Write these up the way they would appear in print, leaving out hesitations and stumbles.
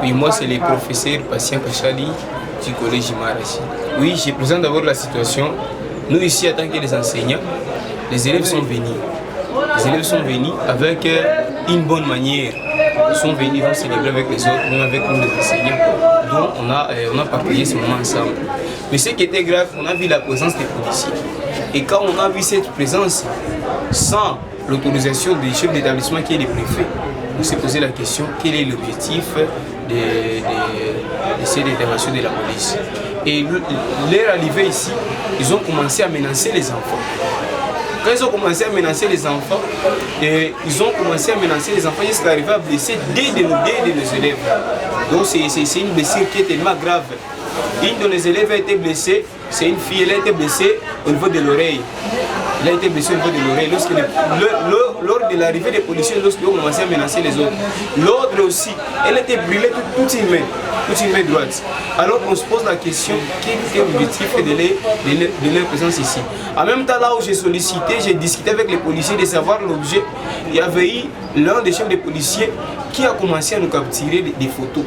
Oui, moi c'est le professeur Patient Kachali du collège Imarachi. Oui, je présente d'abord la situation. Nous ici, en tant que les enseignants, les élèves sont venus. Les élèves sont venus avec une bonne manière. Ils sont venus, ils vont célébrer avec les autres, même avec nous les enseignants. Donc on a partagé ce moment ensemble. Mais ce qui était grave, on a vu la présence des policiers. Et quand on a vu cette présence, sans l'autorisation du chef d'établissement qui est le préfet, on s'est posé la question, quel est l'objectif de cette intervention de la police. Et leur arrivée ici, ils ont commencé à menacer les enfants. Quand ils ont commencé à menacer les enfants, ils ont commencé à menacer les enfants jusqu'à arriver à blesser deux de nos élèves. Donc c'est une blessure qui est tellement grave. Une de nos élèves a été blessée, c'est une fille, elle a été blessée au niveau de l'oreille. Elle a été blessée au niveau de l'oreille lors de l'arrivée des policiers, lorsqu'ils ont commencé à menacer les autres. L'autre aussi, elle a été brûlée toute une main droite. Alors on se pose la question, quel est l'objectif de leur présence ici? En même temps, là où j'ai sollicité, j'ai discuté avec les policiers de savoir l'objet. Il y avait eu l'un des chefs des policiers qui a commencé à nous capturer des photos.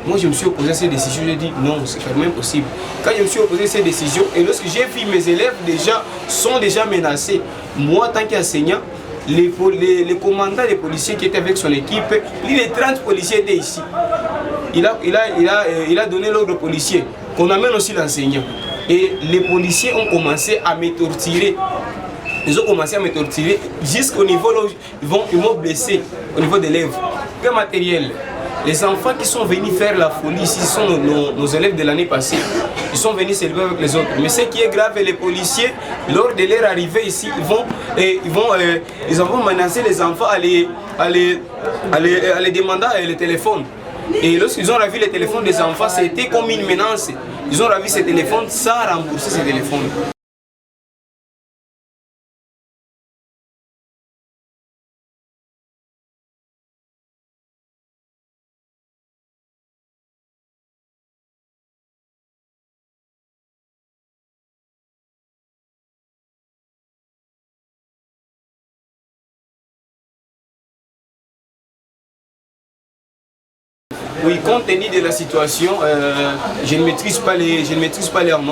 Moi, je me suis opposé à ces décisions, j'ai dit non, c'est quand même possible. Quand je me suis opposé à ces décisions, et lorsque j'ai vu mes élèves sont déjà menacés, moi, en tant qu'enseignant, les commandants des policiers qui étaient avec son équipe, plus de 30 policiers étaient ici. Il a donné l'ordre aux policiers qu'on amène aussi l'enseignant. Et les policiers ont commencé à me torturer. Ils ont commencé à me torturer jusqu'au niveau où ils m'ont blessé, au niveau des lèvres. Quel matériel? Les enfants qui sont venus faire la folie ici, ce sont nos élèves de l'année passée. Ils sont venus s'élever avec les autres. Mais ce qui est grave, les policiers, lors de leur arrivée ici, ils vont menacer les enfants à les demander le téléphone. Et lorsqu'ils ont ravi les téléphones des enfants, c'était comme une menace. Ils ont ravi ces téléphones sans rembourser ces téléphones. Oui, compte tenu de la situation, je ne maîtrise pas les hormones.